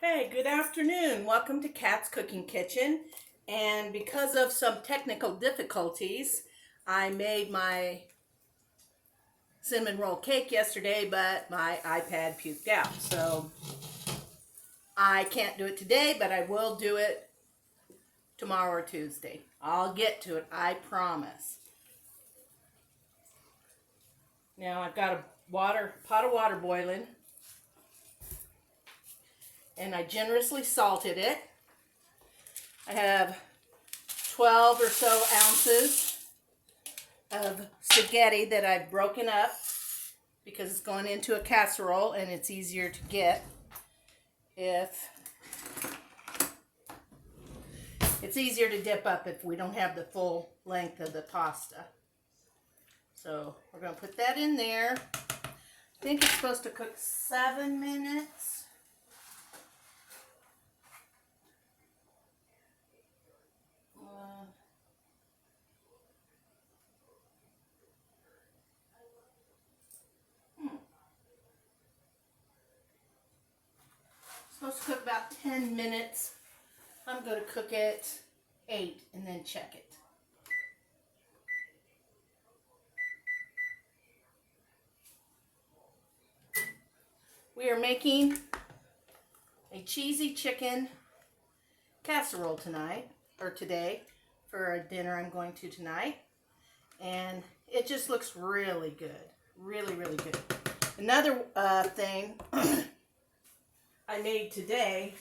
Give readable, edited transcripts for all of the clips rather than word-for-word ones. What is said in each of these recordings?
Hey, good afternoon. Welcome to Kat's Cooking Kitchen. And because of some technical difficulties, I made my cinnamon roll cake yesterday, but my iPad puked out. So I can't do it today, but I will do it tomorrow or Tuesday. I'll get to it, I promise. Now I've got a pot of water boiling, and I generously salted it. I have 12 or so ounces of spaghetti that I've broken up because it's going into a casserole and it's easier to get if it's easier to dip up if we don't have the full length of the pasta. So we're going to put that in there. I think it's supposed to cook 7 minutes. Supposed to cook about 10 minutes. I'm going to cook it 8 and then check it. We are making a cheesy chicken casserole today for a dinner I'm going to tonight. And it just looks really good. Really, really good. Another thing I made today,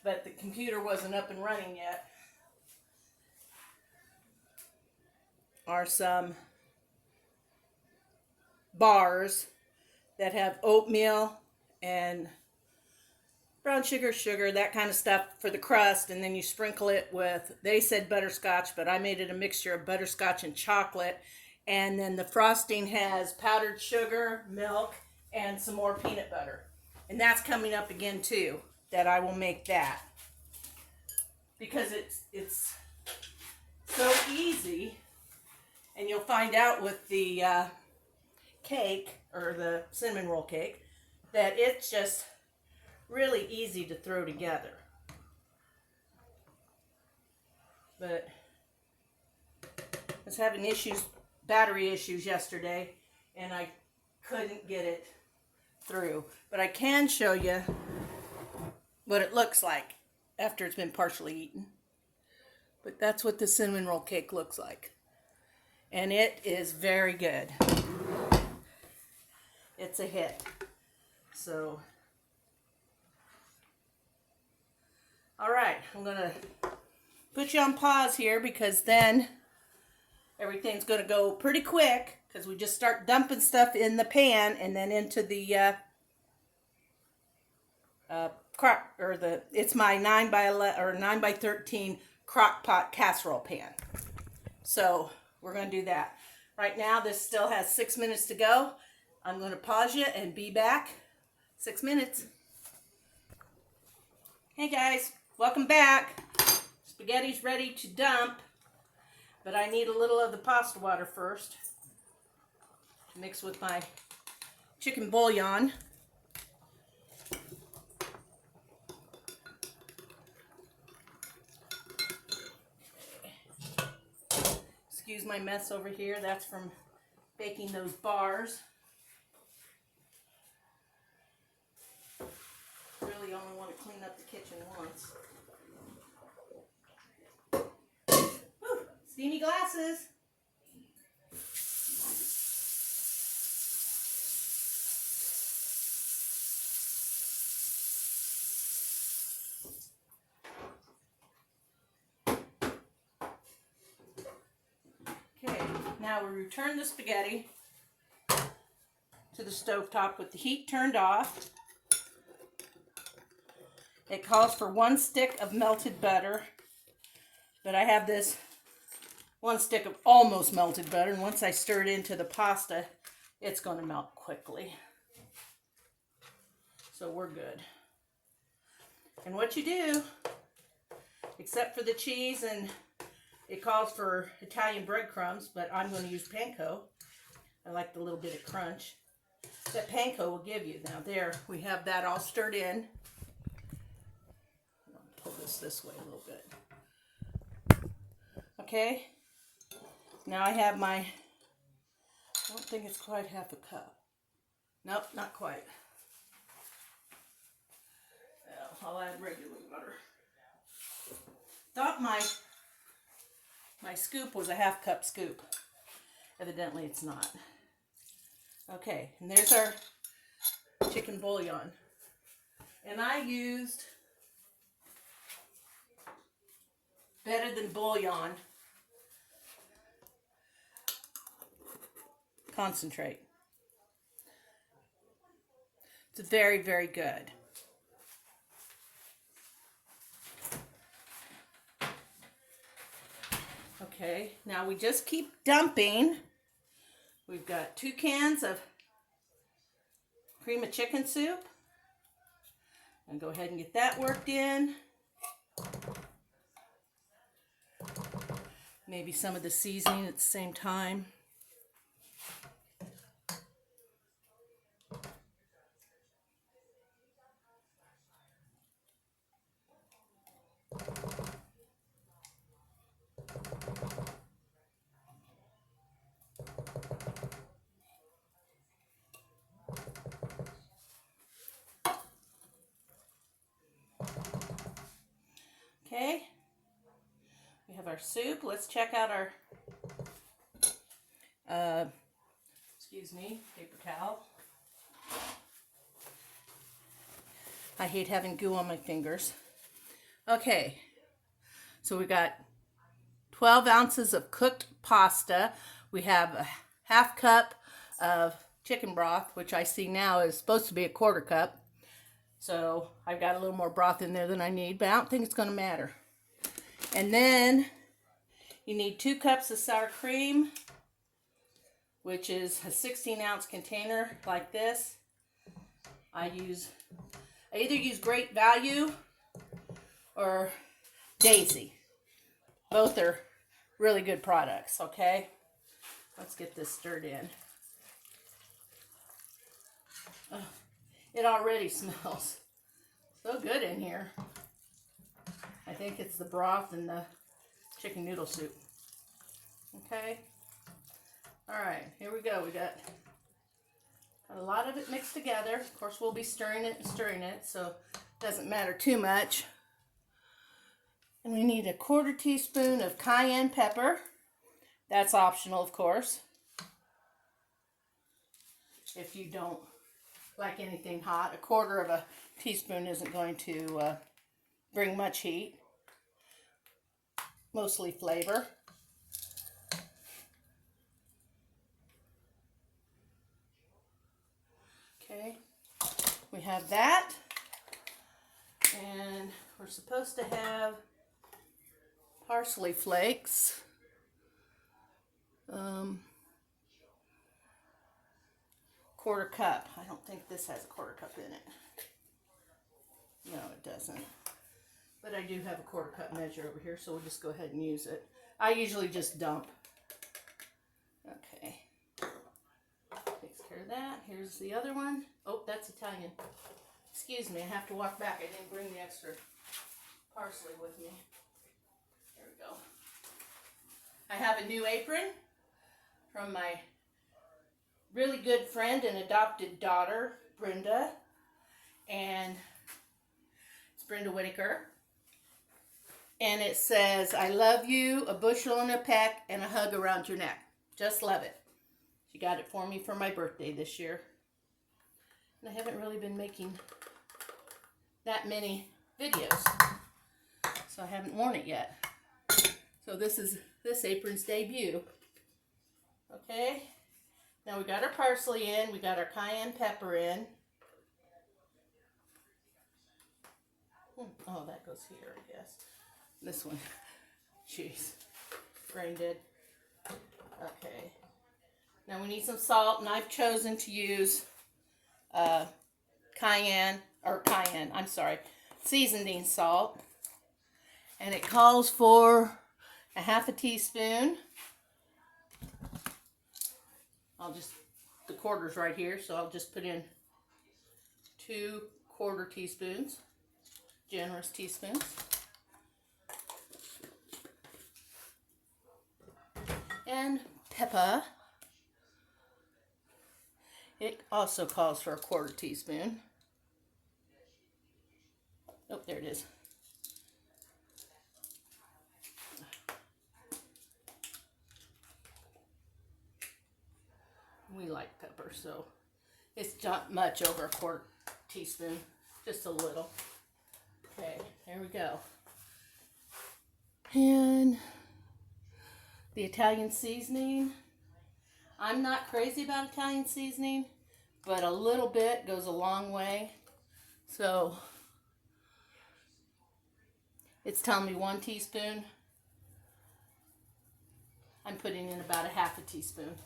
but the computer wasn't up and running yet, are some bars that have oatmeal and brown sugar, that kind of stuff for the crust, and then you sprinkle it with, they said butterscotch, but I made it a mixture of butterscotch and chocolate, and then the frosting has powdered sugar, milk, and some more peanut butter. And that's coming up again too, that I will make that. Because it's so easy, and you'll find out with the cake, or the cinnamon roll cake, that it's just really easy to throw together. But I was having battery issues yesterday, and I couldn't get it through. But I can show you what it looks like after it's been partially eaten. But that's what the cinnamon roll cake looks like. And it is very good. It's a hit. So, alright, I'm going to put you on pause here because then everything's going to go pretty quick because we just start dumping stuff in the pan and then into the it's my 9 by 11 or 9 by 13 crock pot casserole pan. So we're going to do that. Right now this still has 6 minutes to go. I'm going to pause you and be back 6 minutes. Hey guys, welcome back. Spaghetti's ready to dump, but I need a little of the pasta water first to mix with my chicken bouillon. Excuse my mess over here. That's from baking those bars. Really only want to clean up the kitchen once. Woo, steamy glasses. Okay, now we return the spaghetti to the stovetop with the heat turned off. It calls for 1 stick of melted butter, but I have this 1 stick of almost melted butter, and once I stir it into the pasta, it's going to melt quickly. So we're good. And what you do, except for the cheese, and it calls for Italian breadcrumbs, but I'm going to use panko. I like the little bit of crunch that panko will give you. Now there, we have that all stirred in. pull this way a little bit. Okay, now I have my, I don't think it's quite half a cup. Nope, not quite. Well, I'll add regular water. Thought my scoop was a half cup scoop. Evidently it's not. Okay, and there's our chicken bouillon. And I used Better Than Bouillon concentrate. It's very, very good. Okay, now we just keep dumping. We've got 2 cans of cream of chicken soup. And go ahead and get that worked in. Maybe some of the seasoning at the same time. Okay, we have our soup. Let's check out our, excuse me, paper towel. I hate having goo on my fingers. Okay, so we got 12 ounces of cooked pasta. We have a half cup of chicken broth, which I see now is supposed to be a quarter cup. So I've got a little more broth in there than I need, but I don't think it's going to matter. And then you need 2 cups of sour cream, which is a 16-ounce container like this. I either use Great Value or Daisy. Both are really good products, okay? Let's get this stirred in. Oh, it already smells so good in here. I think it's the broth and the chicken noodle soup. Okay. All right, here we go. We got a lot of it mixed together. Of course, we'll be stirring it, so it doesn't matter too much. And we need a 1/4 teaspoon of cayenne pepper. That's optional, of course. If you don't like anything hot, 1/4 teaspoon isn't going to bring much heat. Mostly flavor. Okay, we have that. And we're supposed to have parsley flakes. 1/4 cup. I don't think this has a 1/4 cup in it. No, it doesn't. But I do have a 1/4 cup measure over here, so we'll just go ahead and use it. I usually just dump. Okay. Takes care of that. Here's the other one. Oh, that's Italian. Excuse me, I have to walk back. I didn't bring the extra parsley with me. There we go. I have a new apron from my really good friend and adopted daughter, Brenda. And it's Brenda Whitaker. And it says, I love you, a bushel and a peck, and a hug around your neck. Just love it. She got it for me for my birthday this year. And I haven't really been making that many videos, so I haven't worn it yet. So this is this apron's debut. Okay, now we got our parsley in, we got our cayenne pepper in. Oh, that goes here, I guess. This one, jeez, brain dead. Okay, now we need some salt, and I've chosen to use seasoning salt. And it calls for a 1/2 teaspoon. The quarter's right here, so I'll just put in 2 1/4 teaspoons, generous teaspoons. And pepper. It also calls for a 1/4 teaspoon. Oh, there it is. We like pepper, so it's not much over a 1/4 teaspoon, just a little. Okay, there we go. And the Italian seasoning. I'm not crazy about Italian seasoning, but a little bit goes a long way. So it's telling me 1 teaspoon. I'm putting in about a 1/2 teaspoon.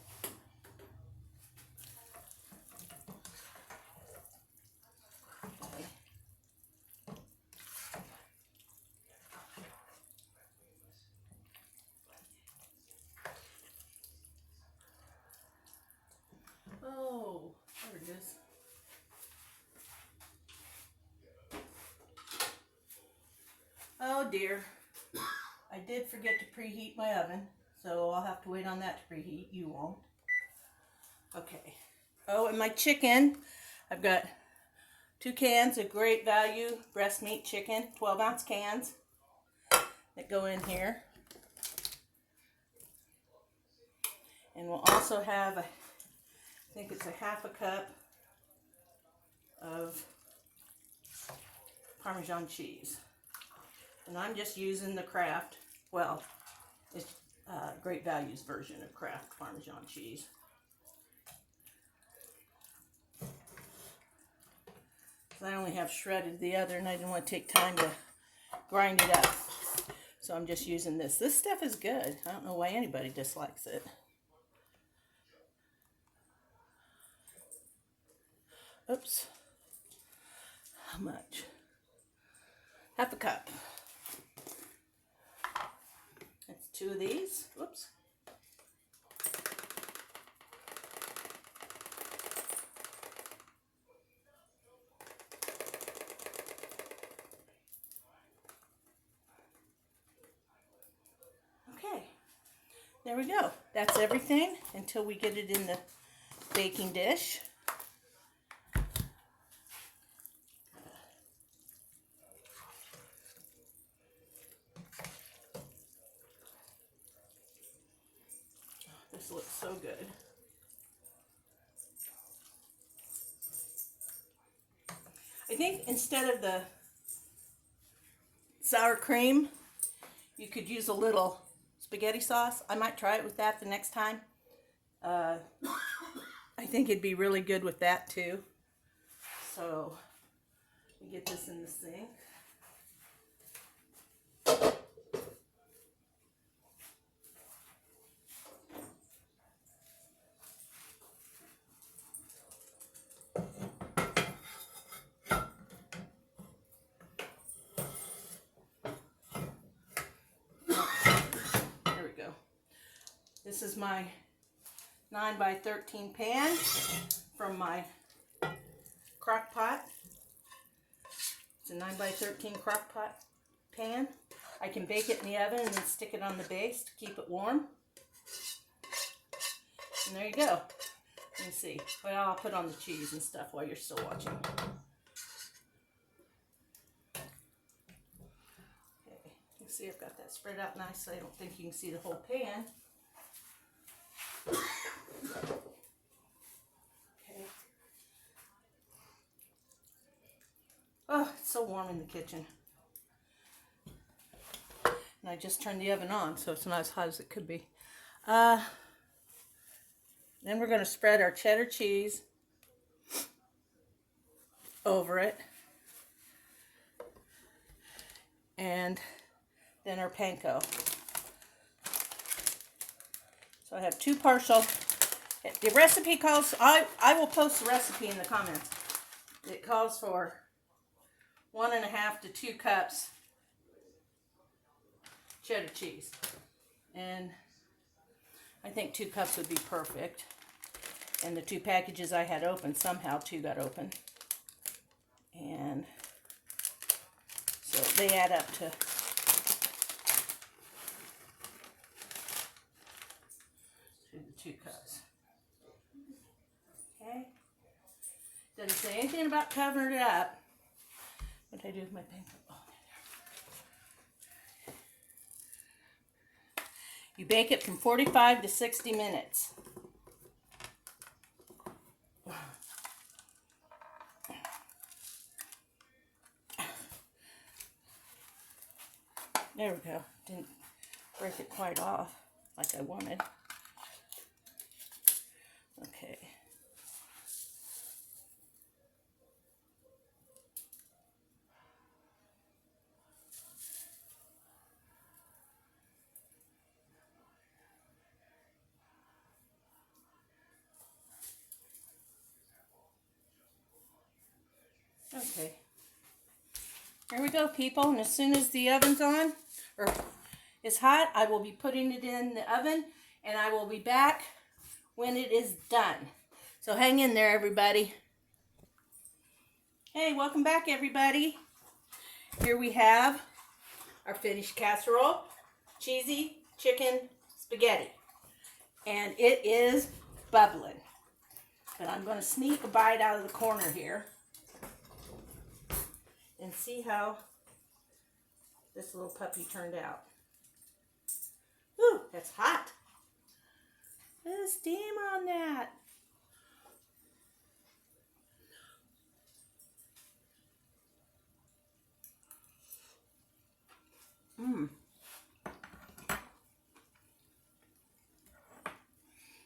Oh, there it is. Oh dear. I did forget to preheat my oven, so I'll have to wait on that to preheat. You won't. Okay. Oh, and my chicken. I've got 2 cans of Great Value breast meat chicken, 12-ounce cans that go in here. And we'll also have, I think it's a 1/2 cup of Parmesan cheese. And I'm just using the Kraft, well, it's Great Value's version of Kraft Parmesan cheese. I only have shredded the other, and I didn't want to take time to grind it up. So I'm just using this. This stuff is good. I don't know why anybody dislikes it. Oops. How much? 1/2 cup. That's 2 of these. Whoops. Okay. There we go. That's everything until we get it in the baking dish. This looks so good. I think instead of the sour cream, you could use a little spaghetti sauce. I might try it with that the next time. I think it'd be really good with that too. So, we get this in the sink. This is my 9x13 pan from my crock pot. It's a 9x13 crock pot pan. I can bake it in the oven and then stick it on the base to keep it warm. And there you go. Let me see. Well, I'll put on the cheese and stuff while you're still watching. Okay, you see I've got that spread out nice so I don't think you can see the whole pan. Okay. Oh, it's so warm in the kitchen. And I just turned the oven on, so it's not as hot as it could be. Then we're going to spread our cheddar cheese over it. And then our panko. So I have 2 partial. The recipe calls, I will post the recipe in the comments. It calls for 1.5 to 2 cups cheddar cheese. And I think 2 cups would be perfect. And the 2 packages I had open, somehow 2 got open. And so they add up to say anything about covering it up. What did I do with my paper? Oh, there. You bake it from 45 to 60 minutes. There we go. Didn't break it quite off like I wanted. Okay. Okay. Here we go, people. And as soon as the oven's on, or is hot, I will be putting it in the oven, and I will be back when it is done. So hang in there, everybody. Hey, welcome back, everybody. Here we have our finished casserole, cheesy chicken spaghetti. And it is bubbling. But I'm going to sneak a bite out of the corner here and see how this little puppy turned out. Ooh, that's hot. There's steam on that.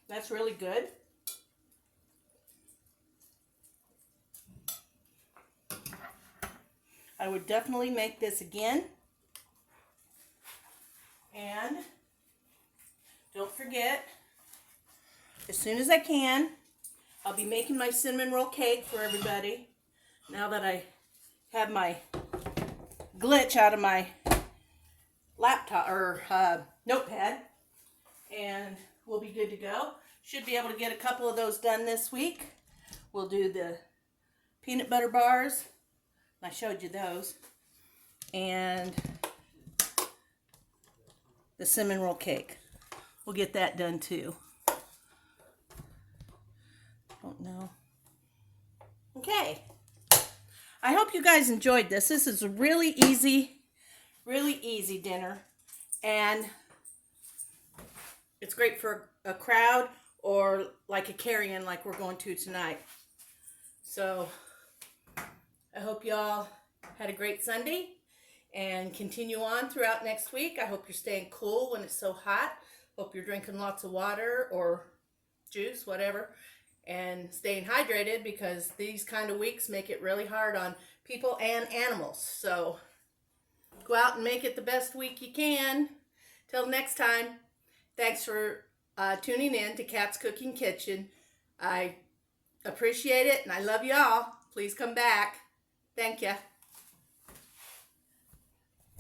That's really good. I would definitely make this again. And don't forget, as soon as I can, I'll be making my cinnamon roll cake for everybody. Now that I have my glitch out of my laptop or notepad, and we'll be good to go. Should be able to get a couple of those done this week. We'll do the peanut butter bars. I showed you those. And the cinnamon roll cake. We'll get that done too. Don't know. Okay. I hope you guys enjoyed this. This is a really easy dinner. And it's great for a crowd or like a carry-in like we're going to tonight. So I hope y'all had a great Sunday and continue on throughout next week. I hope you're staying cool when it's so hot. Hope you're drinking lots of water or juice, whatever, and staying hydrated, because these kind of weeks make it really hard on people and animals. So go out and make it the best week you can. Till next time, thanks for tuning in to Kat's Cooking Kitchen. I appreciate it, and I love y'all. Please come back. Thank you.